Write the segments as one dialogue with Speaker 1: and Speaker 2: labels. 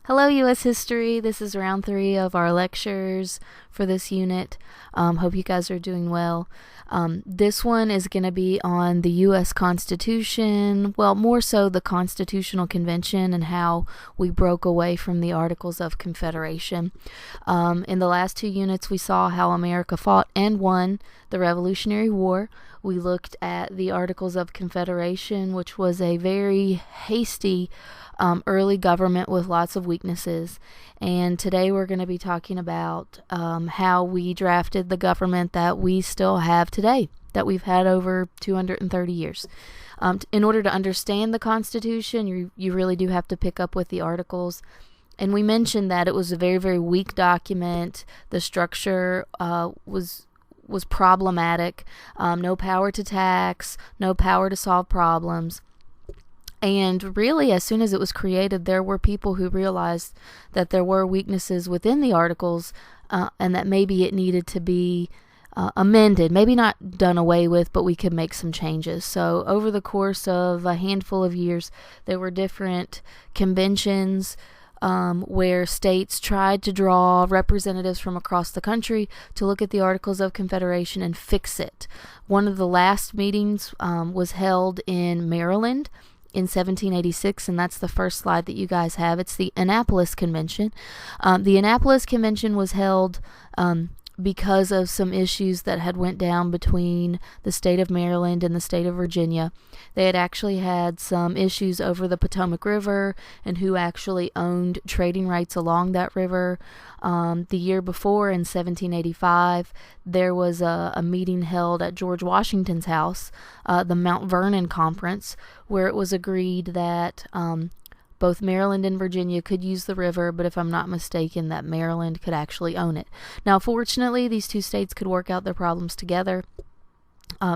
Speaker 1: Hello, U.S. History. This is round 3 of our lectures for this unit. Hope you guys are doing well. This one is going to be on the U.S. Constitution, well, more so the Constitutional Convention and how we broke away from the Articles of Confederation. In the last 2 units, we saw how America fought and won the Revolutionary War. We looked at the Articles of Confederation, which was a very hasty early government with lots of weaknesses. And today we're going to be talking about how we drafted the government that we still have today, that we've had over 230 years. In order to understand the Constitution, you really do have to pick up with the Articles. And we mentioned that it was a very, very weak document. The structure was problematic. No power to tax, no power to solve problems. And really, as soon as it was created, there were people who realized that there were weaknesses within the Articles and that maybe it needed to be amended, maybe not done away with, but we could make some changes. So over the course of a handful of years, there were different conventions where states tried to draw representatives from across the country to look at the Articles of Confederation and fix it. One of the last meetings was held in Maryland in 1786, and that's the first slide that you guys have. It's the Annapolis Convention. The Annapolis Convention was held because of some issues that had went down between the state of Maryland and the state of Virginia. They had actually had some issues over the Potomac River and who actually owned trading rights along that river. The year before, in 1785, there was a meeting held at George Washington's house, the Mount Vernon Conference, where it was agreed that both Maryland and Virginia could use the river, but if I'm not mistaken, that Maryland could actually own it. Now, fortunately, these two states could work out their problems together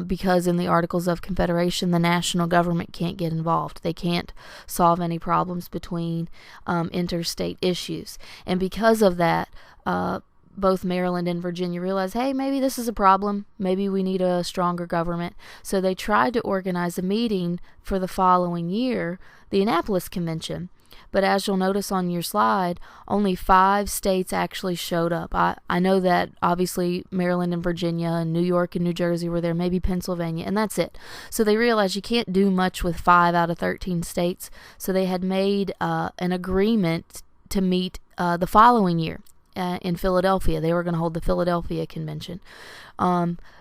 Speaker 1: because in the Articles of Confederation, the national government can't get involved. They can't solve any problems between interstate issues. And because of that, both Maryland and Virginia realized, hey, maybe this is a problem. Maybe we need a stronger government. So they tried to organize a meeting for the following year, the Annapolis Convention. But as you'll notice on your slide, only 5 states actually showed up. I know that obviously Maryland and Virginia and New York and New Jersey were there, maybe Pennsylvania, and that's it. So they realized you can't do much with 5 out of 13 states. So they had made an agreement to meet the following year in Philadelphia. They were going to hold the Philadelphia Convention.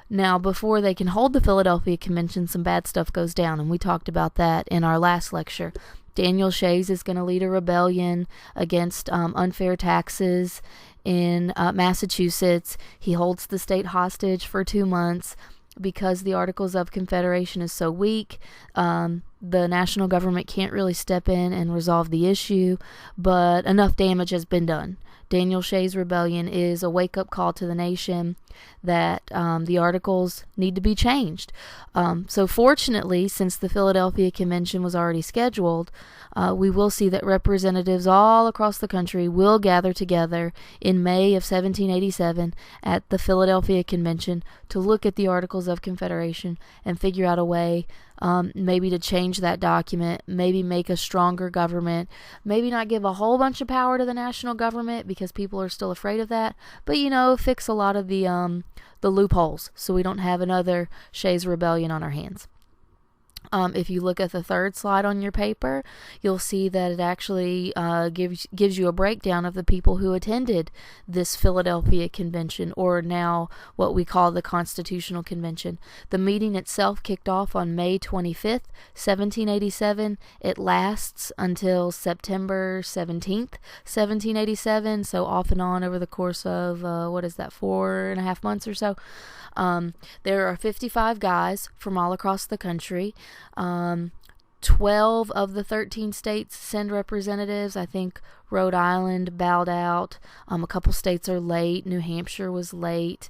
Speaker 1: Now, before they can hold the Philadelphia Convention, some bad stuff goes down, and we talked about that in our last lecture. Daniel Shays is going to lead a rebellion against unfair taxes in Massachusetts. He holds the state hostage for 2 months because the Articles of Confederation is so weak. The national government can't really step in and resolve the issue, but enough damage has been done. Daniel Shays' rebellion is a wake-up call to the nation that the Articles need to be changed. So fortunately, since the Philadelphia Convention was already scheduled, we will see that representatives all across the country will gather together in May of 1787 at the Philadelphia Convention to look at the Articles of Confederation and figure out a way maybe to change that document, maybe make a stronger government, maybe not give a whole bunch of power to the national government because people are still afraid of that, but fix a lot of the loopholes so we don't have another Shays Rebellion on our hands. If you look at the third slide on your paper, you'll see that it actually gives you a breakdown of the people who attended this Philadelphia Convention, or now what we call the Constitutional Convention. The meeting itself kicked off on May 25th, 1787. It lasts until September 17th, 1787, so off and on over the course of, 4.5 months or so. There are 55 guys from all across the country. 12 of the 13 states send representatives. I think Rhode Island bowed out. A couple states are late. New Hampshire was late.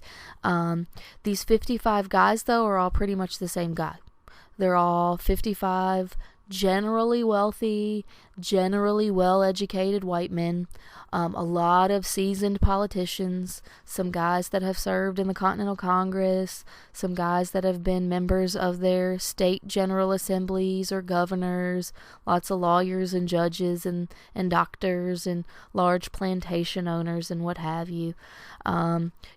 Speaker 1: These 55 guys, though, are all pretty much the same guy. They're all 55 generally wealthy, generally well-educated white men, a lot of seasoned politicians, some guys that have served in the Continental Congress, some guys that have been members of their state general assemblies or governors, lots of lawyers and judges and doctors and large plantation owners and what have you.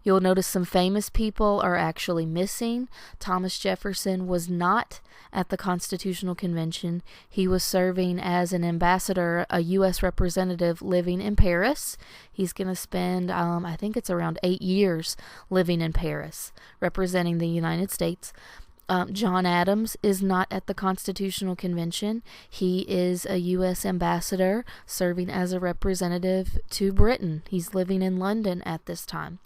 Speaker 1: You'll notice some famous people are actually missing. Thomas Jefferson was not at the Constitutional Convention. He was serving as an ambassador, a U.S. representative living in Paris. He's going to spend, I think it's around 8 years living in Paris, representing the United States. John Adams is not at the Constitutional Convention. He is a U.S. ambassador serving as a representative to Britain. He's living in London at this time.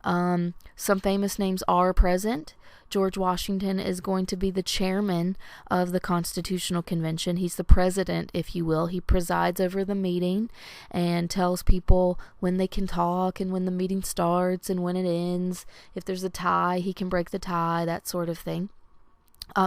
Speaker 1: Some famous names are present. George Washington is going to be the chairman of the Constitutional Convention. He's the president, if you will. He presides over the meeting and tells people when they can talk and when the meeting starts and when it ends. If there's a tie, he can break the tie, that sort of thing.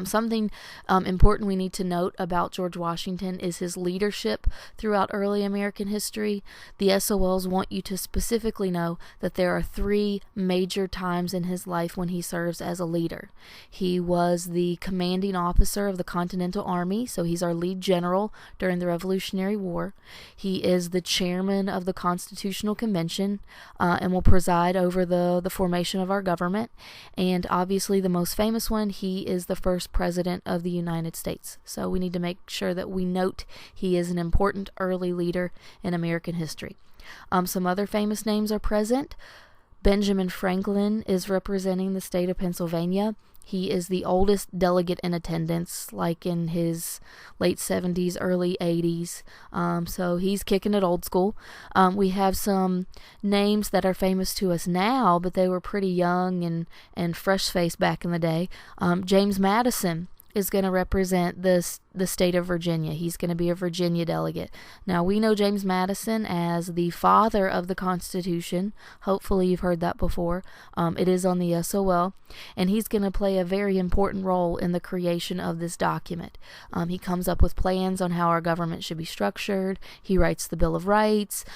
Speaker 1: Something important we need to note about George Washington is his leadership throughout early American history. The SOLs want you to specifically know that there are 3 major times in his life when he serves as a leader. He was the commanding officer of the Continental Army, so he's our lead general during the Revolutionary War. He is the chairman of the Constitutional Convention and will preside over the formation of our government. And obviously the most famous one, he is the first president of the United States. So we need to make sure that we note he is an important early leader in American history. Some other famous names are present. Benjamin Franklin is representing the state of Pennsylvania. He is the oldest delegate in attendance, like in his late 70s, early 80s. So he's kicking it old school. We have some names that are famous to us now, but they were pretty young and fresh-faced back in the day. James Madison is going to represent the state of Virginia. He's going to be a Virginia delegate. Now, we know James Madison as the father of the Constitution. Hopefully you've heard that before. It is on the SOL, and he's going to play a very important role in the creation of this document. He comes up with plans on how our government should be structured. He writes the Bill of Rights.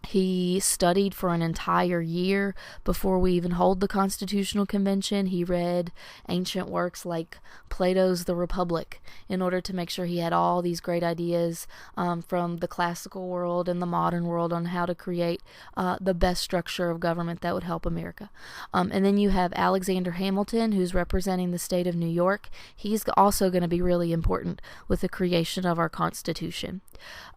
Speaker 1: He studied for an entire year before we even hold the Constitutional Convention. He read ancient works like Plato's The Republic in order to make sure he had all these great ideas from the classical world and the modern world on how to create the best structure of government that would help America. And then you have Alexander Hamilton, who's representing the state of New York. He's also going to be really important with the creation of our Constitution.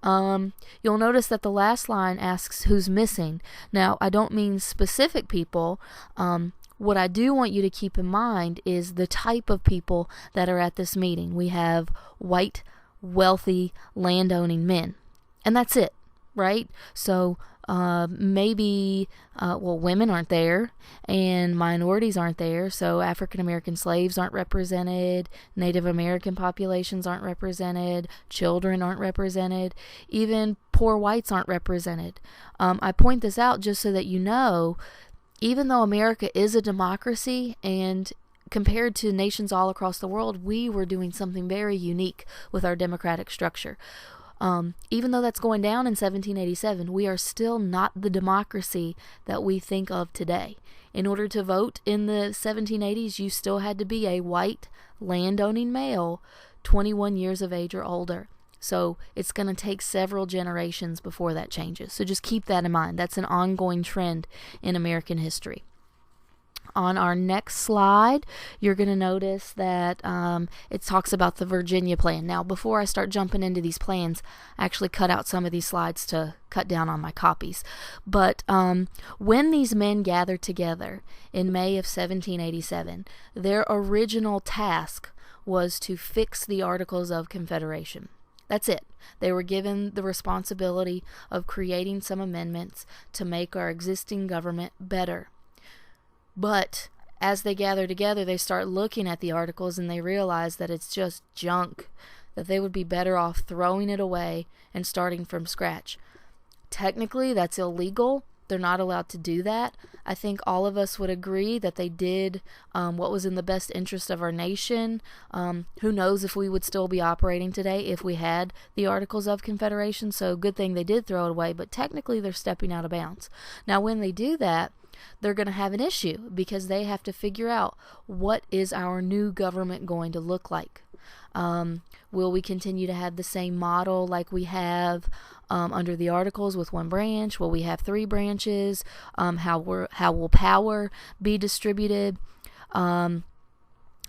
Speaker 1: You'll notice that the last line asks who's missing. Now, I don't mean specific people. What I do want you to keep in mind is the type of people that are at this meeting. We have white, wealthy, landowning men. And that's it, right? So maybe, women aren't there and minorities aren't there. So African American slaves aren't represented. Native American populations aren't represented. Children aren't represented. Even poor whites aren't represented. I point this out just so that you know, even though America is a democracy and compared to nations all across the world, we were doing something very unique with our democratic structure. Even though that's going down in 1787, we are still not the democracy that we think of today. In order to vote in the 1780s, you still had to be a white, landowning male, 21 years of age or older. So it's going to take several generations before that changes. So just keep that in mind. That's an ongoing trend in American history. On our next slide, you're going to notice that it talks about the Virginia plan. Now, before I start jumping into these plans, I actually cut out some of these slides to cut down on my copies. But when these men gathered together in May of 1787, their original task was to fix the Articles of Confederation. That's it. They were given the responsibility of creating some amendments to make our existing government better. But as they gather together, they start looking at the articles and they realize that it's just junk, that they would be better off throwing it away and starting from scratch. Technically, that's illegal. they're not allowed to do that. I think all of us would agree that they did what was in the best interest of our nation. Who knows if we would still be operating today if we had the Articles of Confederation. So good thing they did throw it away, but technically they're stepping out of bounds. Now, when they do that, they're going to have an issue because they have to figure out, what is our new government going to look like? Will we continue to have the same model like we have under the Articles with one branch? Will we have 3 branches? How will power be distributed?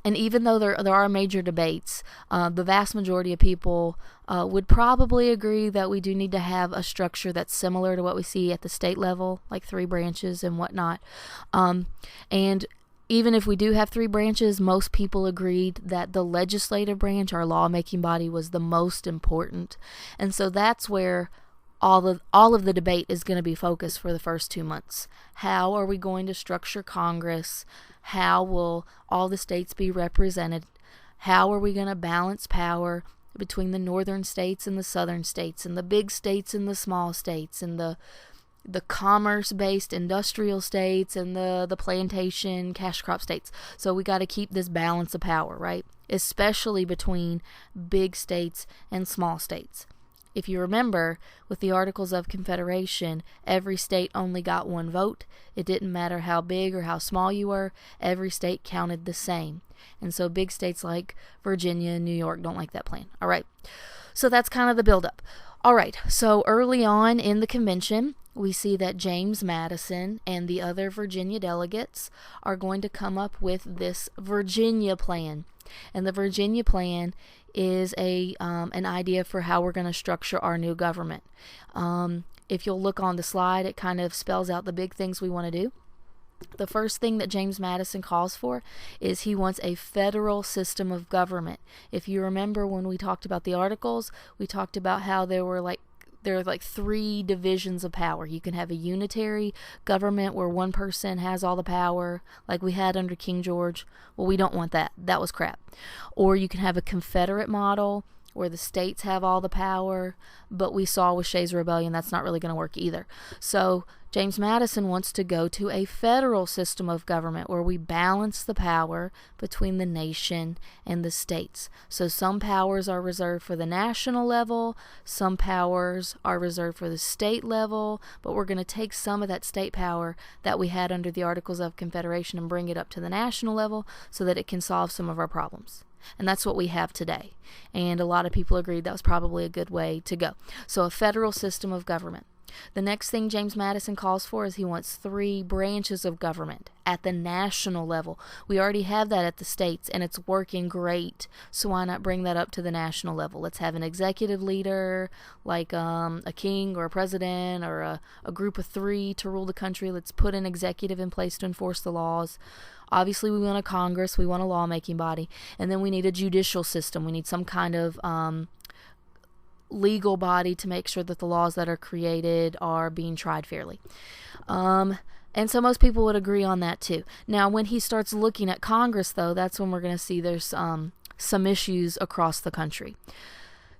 Speaker 1: And even though there are major debates, the vast majority of people would probably agree that we do need to have a structure that's similar to what we see at the state level, like 3 branches and whatnot. And even if we do have 3 branches, most people agreed that the legislative branch, our lawmaking body, was the most important. And so that's where all of the debate is going to be focused for the first 2 months. How are we going to structure Congress? How will all the states be represented? How are we going to balance power between the northern states and the southern states, and the big states and the small states, and the commerce-based industrial states and the plantation cash crop states? So we got to keep this balance of power, right? Especially between big states and small states. If you remember, with the Articles of Confederation, every state only got 1 vote. It didn't matter how big or how small you were. Every state counted the same. And so big states like Virginia and New York don't like that plan. All right. So that's kind of the buildup. All right. So early on in the convention, we see that James Madison and the other Virginia delegates are going to come up with this Virginia plan. And the Virginia plan is an idea for how we're going to structure our new government. If you'll look on the slide, it kind of spells out the big things we want to do. The first thing that James Madison calls for is he wants a federal system of government. If you remember when we talked about the Articles, we talked about how there are like 3 divisions of power. You can have a unitary government where one person has all the power, like we had under King George. Well, we don't want that. That was crap. Or you can have a confederate model where the states have all the power, but we saw with Shays' Rebellion that's not really going to work either. So James Madison wants to go to a federal system of government where we balance the power between the nation and the states. So some powers are reserved for the national level, some powers are reserved for the state level, but we're going to take some of that state power that we had under the Articles of Confederation and bring it up to the national level so that it can solve some of our problems. And that's what we have today. And a lot of people agreed that was probably a good way to go. So a federal system of government. The next thing James Madison calls for is he wants 3 branches of government at the national level. We already have that at the states, and it's working great. So why not bring that up to the national level? Let's have an executive leader, like a king or a president or a group of 3 to rule the country. Let's put an executive in place to enforce the laws. Obviously, we want a Congress, we want a lawmaking body, and then we need a judicial system. We need some kind of legal body to make sure that the laws that are created are being tried fairly. And so most people would agree on that too. Now, when he starts looking at Congress, though, that's when we're going to see there's some issues across the country.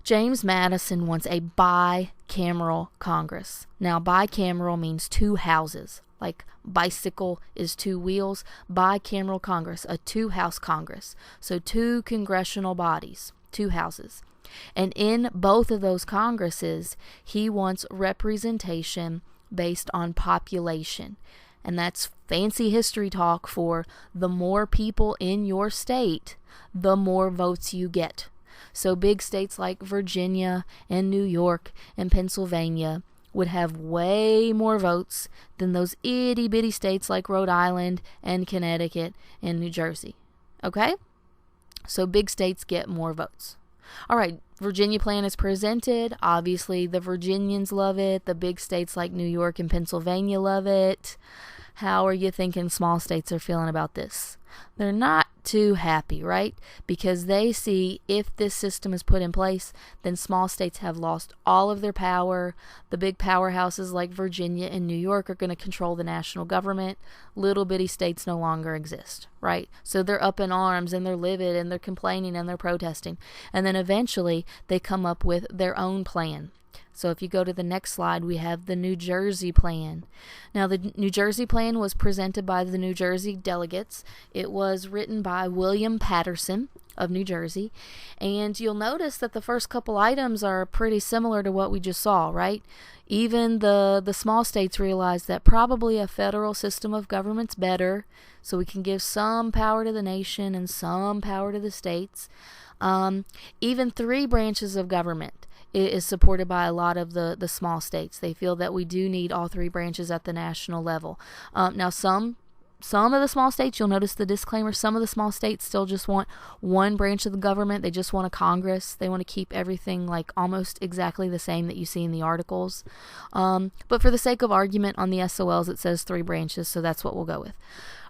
Speaker 1: James Madison wants a bicameral Congress. Now, bicameral means 2 houses. Like bicycle is 2 wheels. Bicameral Congress, a 2-house Congress. So 2 congressional bodies, 2 houses. And in both of those Congresses, he wants representation based on population. And that's fancy history talk for the more people in your state, the more votes you get. So big states like Virginia and New York and Pennsylvania would have way more votes than those itty-bitty states like Rhode Island and Connecticut and New Jersey. Okay? So big states get more votes. All right, Virginia plan is presented. Obviously, the Virginians love it. The big states like New York and Pennsylvania love it. How are you thinking small states are feeling about this? They're not too happy, right? Because they see if this system is put in place, then small states have lost all of their power. The big powerhouses like Virginia and New York are going to control the national government. Little bitty states no longer exist, right? So they're up in arms and they're livid and they're complaining and they're protesting. And then eventually they come up with their own plan. So if you go to the next slide, we have the New Jersey plan. Now, the New Jersey plan was presented by the New Jersey delegates. It was written by William Patterson of New Jersey. And you'll notice that the first couple items are pretty similar to what we just saw, right? Even the small states realize that probably a federal system of government's better, so we can give some power to the nation and some power to the states. Even 3 branches of government is supported by a lot of the small states. They feel that we do need all 3 branches at the national level. Now, some of the small states, you'll notice the disclaimer, some of the small states still just want 1 branch of the government. They just want a Congress. They want to keep everything like almost exactly the same that you see in the articles. But for the sake of argument on the SOLs, it says 3 branches, so that's what we'll go with.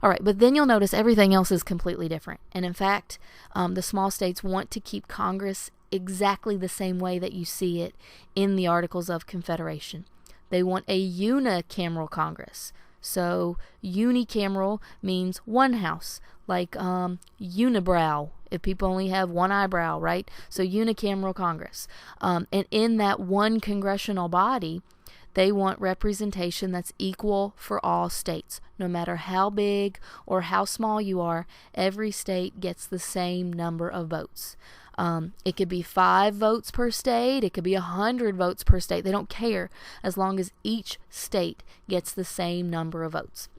Speaker 1: All right, but then you'll notice everything else is completely different. And in fact, the small states want to keep Congress exactly the same way that you see it in the Articles of Confederation. They want a unicameral Congress. So unicameral means one house, like unibrow, if people only have one eyebrow, right? So unicameral Congress. And in that one congressional body, they want representation that's equal for all states. No matter how big or how small you are, every state gets the same number of votes. It could be 5 votes per state. It could be 100 votes per state. They don't care as long as each state gets the same number of votes.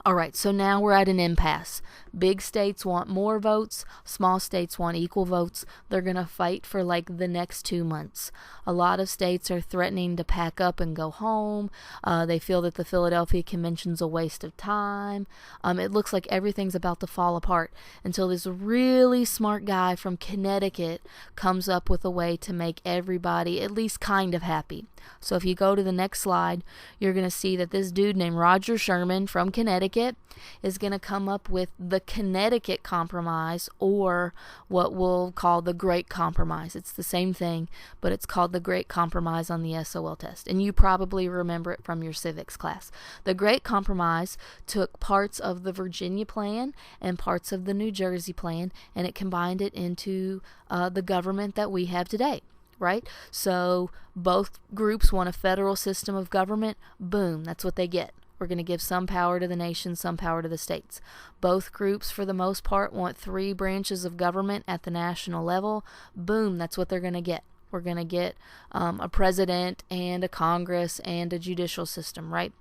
Speaker 1: All right, so now we're at an impasse. Big states want more votes. Small states want equal votes. They're going to fight for like the next 2 months. A lot of states are threatening to pack up and go home. They feel that the Philadelphia Convention's a waste of time. It looks like everything's about to fall apart until this really smart guy from Connecticut comes up with a way to make everybody at least kind of happy. So if you go to the next slide, you're going to see that this dude named Roger Sherman from Connecticut is going to come up with the Connecticut Compromise, or what we'll call the Great Compromise. It's the same thing, but it's called the Great Compromise on the SOL test, and you probably remember it from your civics class. The Great Compromise took parts of the Virginia plan and parts of the New Jersey plan, and it combined it into the government that we have today. Right? So both groups want a federal system of government. Boom, that's what they get. We're going to give some power to the nation, some power to the states. Both groups, for the most part, want 3 branches of government at the national level. Boom, that's what they're going to get. We're going to get a president and a Congress and a judicial system, right?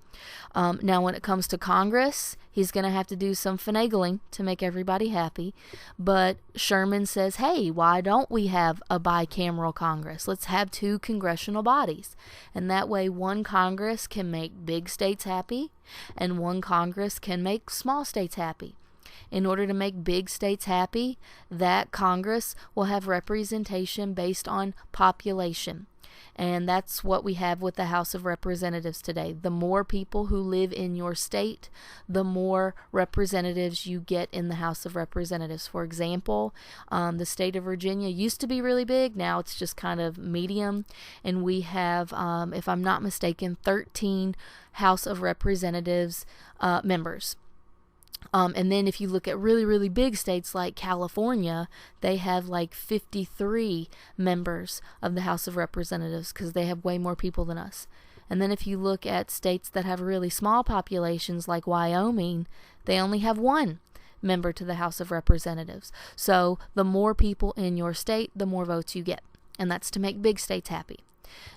Speaker 1: Now, when it comes to Congress, he's going to have to do some finagling to make everybody happy. But Sherman says, hey, why don't we have a bicameral Congress? Let's have 2 congressional bodies. And that way, one Congress can make big states happy, and one Congress can make small states happy. In order to make big states happy, that Congress will have representation based on population. And that's what we have with the House of Representatives today. The more people who live in your state, the more representatives you get in the House of Representatives. For example, the state of Virginia used to be really big. Now it's just kind of medium. And we have, if I'm not mistaken, 13 House of Representatives members. And then if you look at really, really big states like California, they have like 53 members of the House of Representatives because they have way more people than us. And then if you look at states that have really small populations like Wyoming, they only have 1 member to the House of Representatives. So the more people in your state, the more votes you get. And that's to make big states happy.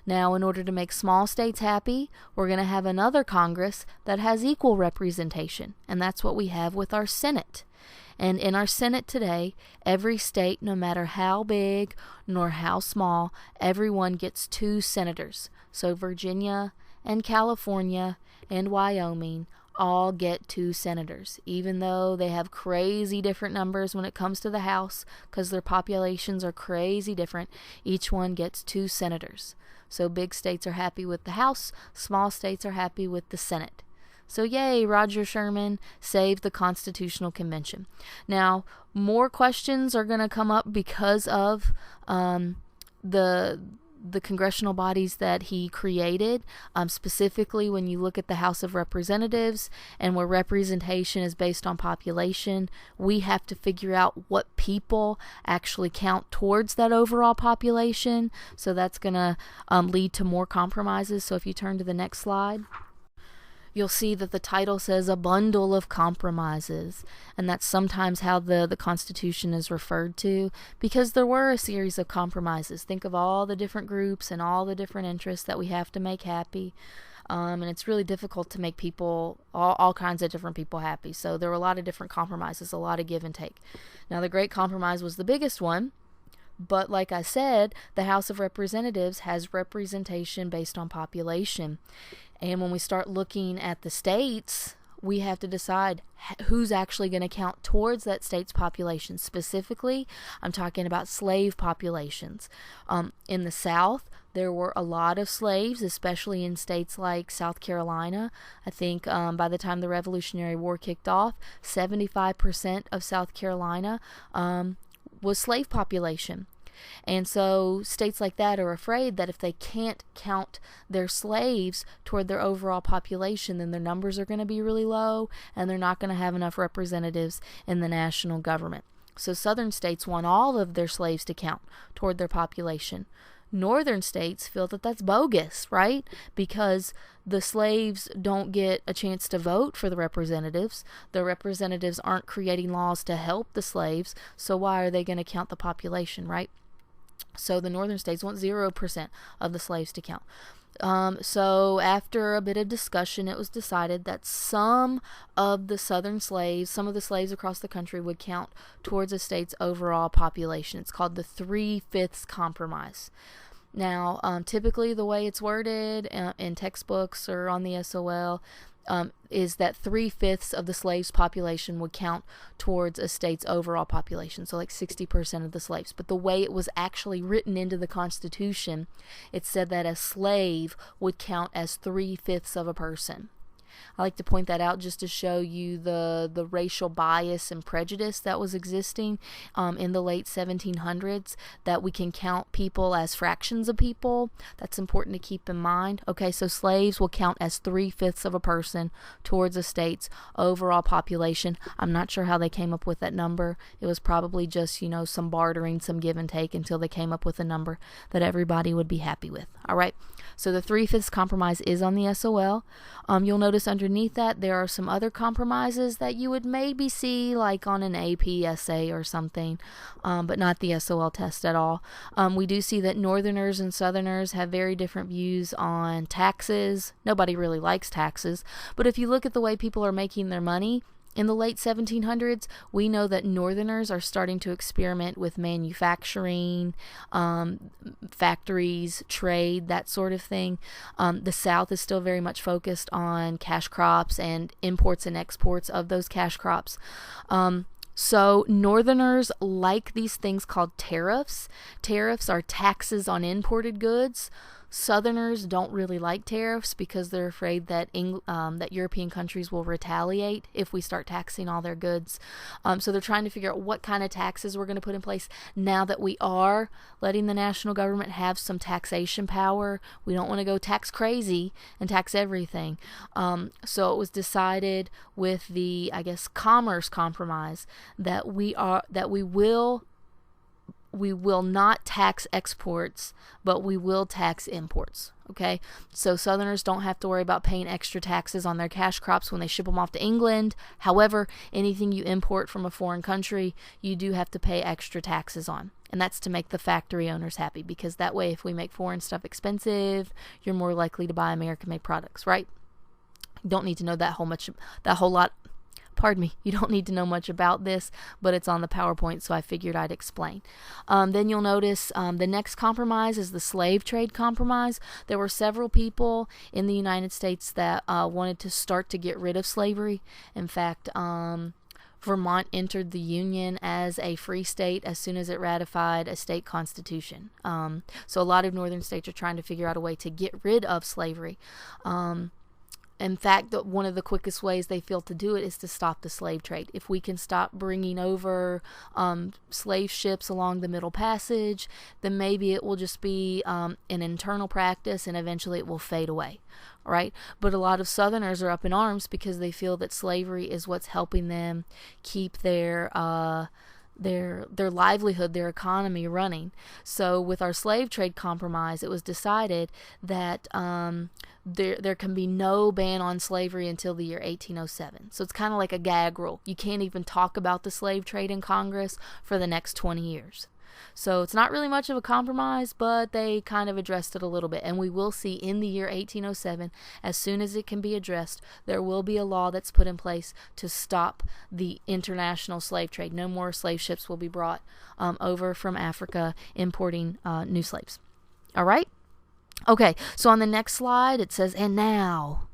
Speaker 1: Now, in order to make small states happy, we're going to have another Congress that has equal representation, and that's what we have with our Senate. And in our Senate today, every state, no matter how big nor how small, everyone gets 2 senators. So Virginia and California and Wyoming all get 2 senators, even though they have crazy different numbers when it comes to the House, because their populations are crazy different. Each one gets 2 senators. So big states are happy with the House, small states are happy with the Senate. So yay, Roger Sherman saved the Constitutional Convention. Now, more questions are going to come up because of the the congressional bodies that he created, specifically when you look at the House of Representatives and where representation is based on population, we have to figure out what people actually count towards that overall population. So that's going to lead to more compromises. So if you turn to the next slide, you'll see that the title says a bundle of compromises, and that's sometimes how the Constitution is referred to, because there were a series of compromises. Think of all the different groups and all the different interests that we have to make happy, and it's really difficult to make people, all kinds of different people happy. So there were a lot of different compromises, a lot of give and take. Now the Great Compromise was the biggest one, but like I said, the House of Representatives has representation based on population. And when we start looking at the states, we have to decide who's actually going to count towards that state's population. Specifically, I'm talking about slave populations. In the South, there were a lot of slaves, especially in states like South Carolina. I think by the time the Revolutionary War kicked off, 75% of South Carolina was slave population. And so states like that are afraid that if they can't count their slaves toward their overall population, then their numbers are going to be really low and they're not going to have enough representatives in the national government. So southern states want all of their slaves to count toward their population. Northern states feel that that's bogus, right? Because the slaves don't get a chance to vote for the representatives. The representatives aren't creating laws to help the slaves, so why are they going to count the population, right? So the northern states want 0% of the slaves to count. So after a bit of discussion, it was decided that some of the southern slaves, some of the slaves across the country would count towards a state's overall population. It's called the 3/5 Compromise. Now, typically the way it's worded in textbooks or on the SOL is that 3/5 of the slaves' population would count towards a state's overall population, so like 60% of the slaves. But the way it was actually written into the Constitution, it said that a slave would count as 3/5 of a person. I like to point that out just to show you the racial bias and prejudice that was existing in the late 1700s, that we can count people as fractions of people. That's important to keep in mind. Okay, so slaves will count as 3/5 of a person towards a state's overall population. I'm not sure how they came up with that number. It was probably just, some bartering, some give and take until they came up with a number that everybody would be happy with. All right, so the 3/5 Compromise is on the SOL. You'll notice underneath that there are some other compromises that you would maybe see like on an AP essay or something, but not the SOL test at all. We do see that Northerners and Southerners have very different views on taxes. Nobody really likes taxes, but if you look at the way people are making their money, in the late 1700s, we know that Northerners are starting to experiment with manufacturing, factories, trade, that sort of thing. The South is still very much focused on cash crops and imports and exports of those cash crops. So Northerners like these things called tariffs. Tariffs are taxes on imported goods. Southerners don't really like tariffs because they're afraid that that European countries will retaliate if we start taxing all their goods. So they're trying to figure out what kind of taxes we're going to put in place now that we are letting the national government have some taxation power. We don't want to go tax crazy and tax everything. So it was decided with the, Commerce Compromise that we will not tax exports, but we will tax imports. Okay, so Southerners don't have to worry about paying extra taxes on their cash crops when they ship them off to England. However, anything you import from a foreign country, you do have to pay extra taxes on. And that's to make the factory owners happy, because that way, if we make foreign stuff expensive, you're more likely to buy American-made products, right? You don't need to know that whole lot. Pardon me, you don't need to know much about this, but it's on the PowerPoint, so I figured I'd explain. Then you'll notice the next compromise is the slave trade compromise. There were several people in the United States that wanted to start to get rid of slavery. In fact, Vermont entered the Union as a free state as soon as it ratified a state constitution. So a lot of northern states are trying to figure out a way to get rid of slavery. in fact, one of the quickest ways they feel to do it is to stop the slave trade. If we can stop bringing over slave ships along the Middle Passage, then maybe it will just be an internal practice, and eventually it will fade away, right? But a lot of Southerners are up in arms because they feel that slavery is what's helping them keep their livelihood, their economy running. So with our slave trade compromise, it was decided that there can be no ban on slavery until the year 1807. So it's kind of like a gag rule. You can't even talk about the slave trade in Congress for the next 20 years. So it's not really much of a compromise, but they kind of addressed it a little bit. And we will see in the year 1807, as soon as it can be addressed, there will be a law that's put in place to stop the international slave trade. No more slave ships will be brought over from Africa importing new slaves. All right? Okay, so on the next slide, it says, and now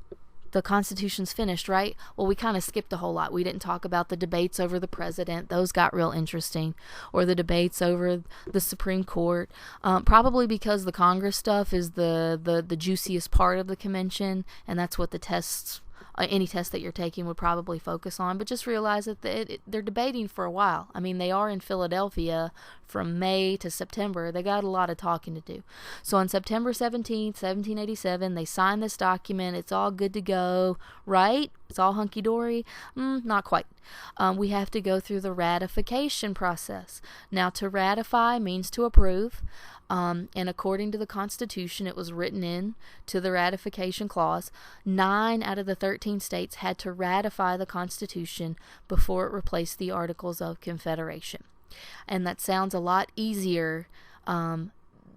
Speaker 1: the Constitution's finished, right? Well, we kind of skipped a whole lot. We didn't talk about the debates over the president. Those got real interesting. Or the debates over the Supreme Court. Probably because the Congress stuff is the juiciest part of the convention, and that's what the tests, any test that you're taking would probably focus on. But just realize that they're debating for a while. I mean, they are in Philadelphia from May to September. They got a lot of talking to do. So on September 17th, 1787, they signed this document. It's all good to go, right? It's all hunky-dory? Not quite. We have to go through the ratification process. Now, to ratify means to approve. And according to the Constitution, it was written in to the ratification clause. 9 out of the 13 states had to ratify the Constitution before it replaced the Articles of Confederation. And that sounds a lot easier than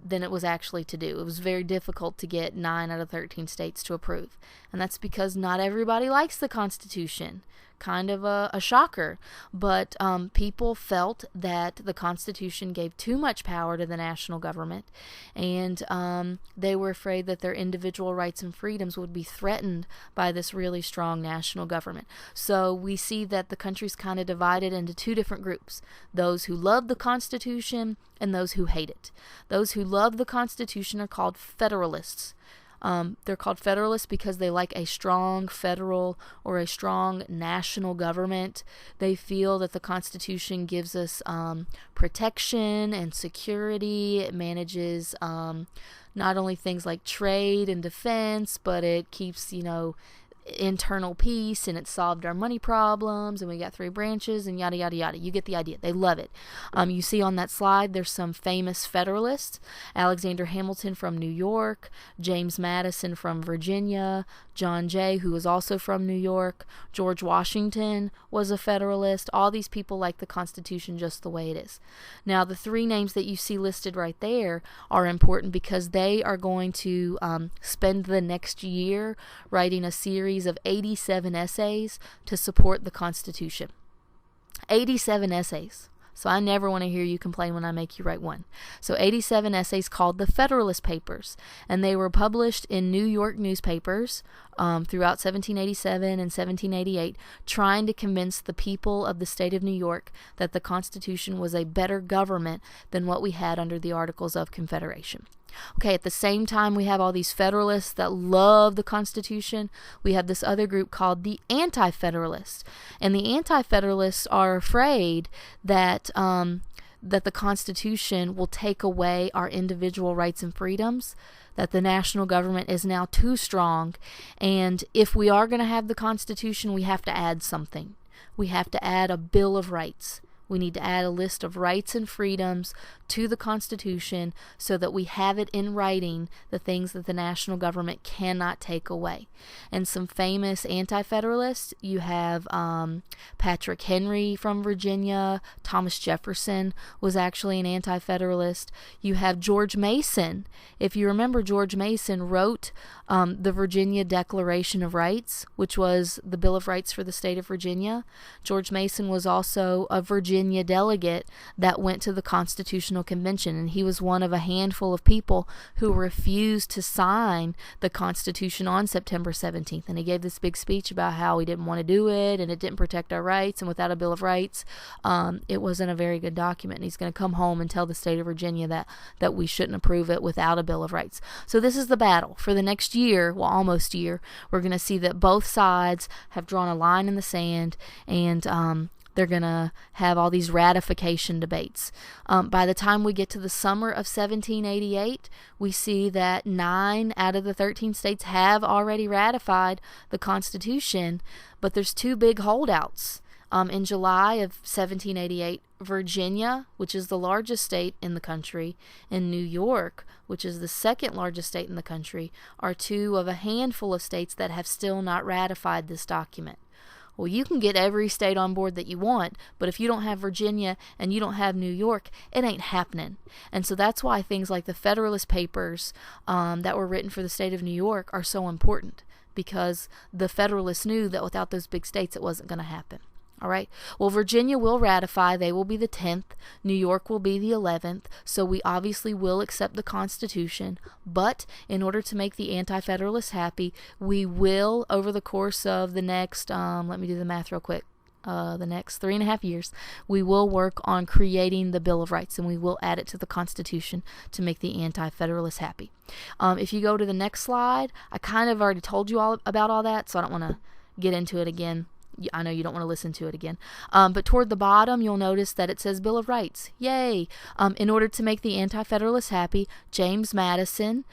Speaker 1: it was actually to do. It was very difficult to get 9 out of 13 states to approve. And that's because not everybody likes the Constitution. Kind of a shocker, but people felt that the Constitution gave too much power to the national government, and they were afraid that their individual rights and freedoms would be threatened by this really strong national government. So we see that the country's kind of divided into two different groups: those who love the Constitution and those who hate it. Those who love the Constitution are called Federalists. They're called Federalists because they like a strong federal or a strong national government. They feel that the Constitution gives us protection and security. It manages not only things like trade and defense, but it keeps, internal peace, and it solved our money problems, and we got 3 branches, and yada yada yada. You get the idea. They love it. You see on that slide there's some famous Federalists: Alexander Hamilton from New York, James Madison from Virginia, John Jay, who was also from New York, George Washington was a Federalist. All these people like the Constitution just the way it is. Now, the 3 names that you see listed right there are important because they are going to spend the next year writing a series of 87 essays to support the Constitution. 87 essays. So I never want to hear you complain when I make you write one. So 87 essays called the Federalist Papers, and they were published in New York newspapers throughout 1787 and 1788, trying to convince the people of the state of New York that the Constitution was a better government than what we had under the Articles of Confederation. Okay, at the same time we have all these Federalists that love the Constitution, we have this other group called the Anti-Federalists. And the Anti-Federalists are afraid that the Constitution will take away our individual rights and freedoms, that the national government is now too strong, and if we are going to have the Constitution, we have to add something. We have to add a Bill of Rights. We need to add a list of rights and freedoms to the Constitution so that we have it in writing, the things that the national government cannot take away. And some famous Anti-Federalists, you have Patrick Henry from Virginia. Thomas Jefferson was actually an Anti-Federalist. You have George Mason. If you remember, George Mason wrote the Virginia Declaration of Rights, which was the Bill of Rights for the state of Virginia. George Mason was also a Virginian Virginia delegate that went to the Constitutional Convention, and he was one of a handful of people who refused to sign the Constitution on September 17th. And he gave this big speech about how he didn't want to do it, and it didn't protect our rights, and without a Bill of Rights, it wasn't a very good document. And he's going to come home and tell the state of Virginia that we shouldn't approve it without a Bill of Rights. So this is the battle. For the next year, well, almost year, we're going to see that both sides have drawn a line in the sand, and they're going to have all these ratification debates. By the time we get to the summer of 1788, we see that 9 out of the 13 states have already ratified the Constitution, but there's 2 big holdouts. In July of 1788, Virginia, which is the largest state in the country, and New York, which is the second largest state in the country, are 2 of a handful of states that have still not ratified this document. Well, you can get every state on board that you want, but if you don't have Virginia and you don't have New York, it ain't happening. And so that's why things like the Federalist Papers that were written for the state of New York are so important, because the Federalists knew that without those big states, it wasn't going to happen. All right. Well, Virginia will ratify. They will be the 10th. New York will be the 11th. So we obviously will accept the Constitution. But in order to make the Anti-Federalists happy, we will, over the course of the next, let me do the math real quick, the next 3.5 years, we will work on creating the Bill of Rights, and we will add it to the Constitution to make the Anti-Federalists happy. If you go to the next slide, I kind of already told you all about all that, so I don't want to get into it again. I know you don't want to listen to it again. But toward the bottom, you'll notice that it says Bill of Rights. Yay! In order to make the Anti-Federalists happy, James Madison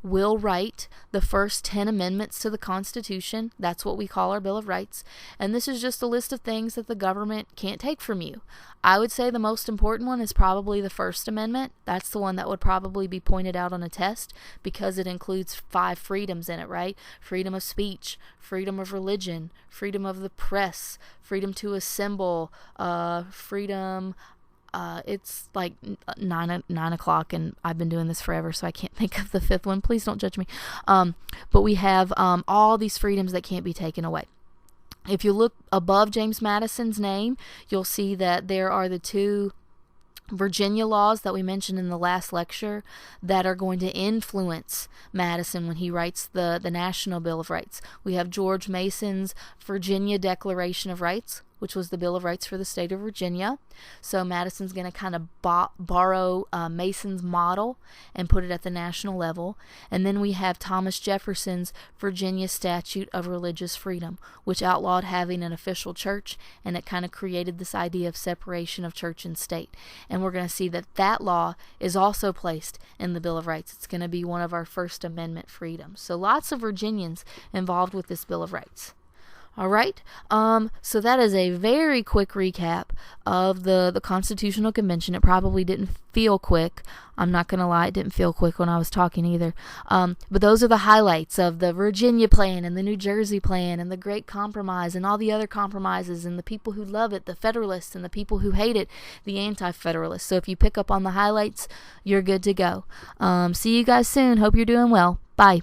Speaker 1: will write the first 10 amendments to the Constitution. That's what we call our Bill of Rights. And this is just a list of things that the government can't take from you. I would say the most important one is probably the First Amendment. That's the one that would probably be pointed out on a test, because it includes 5 freedoms in it, right? Freedom of speech, freedom of religion, freedom of the press, freedom to assemble, freedom. It's like 9 o'clock, and I've been doing this forever, so I can't think of the 5th one. Please don't judge me. But we have all these freedoms that can't be taken away. If you look above James Madison's name, you'll see that there are the 2 Virginia laws that we mentioned in the last lecture that are going to influence Madison when he writes the National Bill of Rights. We have George Mason's Virginia Declaration of Rights, which was the Bill of Rights for the state of Virginia. So Madison's going to kind of borrow Mason's model and put it at the national level. And then we have Thomas Jefferson's Virginia Statute of Religious Freedom, which outlawed having an official church, and it kind of created this idea of separation of church and state. And we're going to see that that law is also placed in the Bill of Rights. It's going to be one of our First Amendment freedoms. So lots of Virginians involved with this Bill of Rights. All right, so that is a very quick recap of the Constitutional Convention. It probably didn't feel quick. I'm not going to lie, it didn't feel quick when I was talking either. But those are the highlights of the Virginia plan and the New Jersey plan and the Great Compromise and all the other compromises, and the people who love it, the Federalists, and the people who hate it, the Anti-Federalists. So if you pick up on the highlights, you're good to go. See you guys soon. Hope you're doing well. Bye.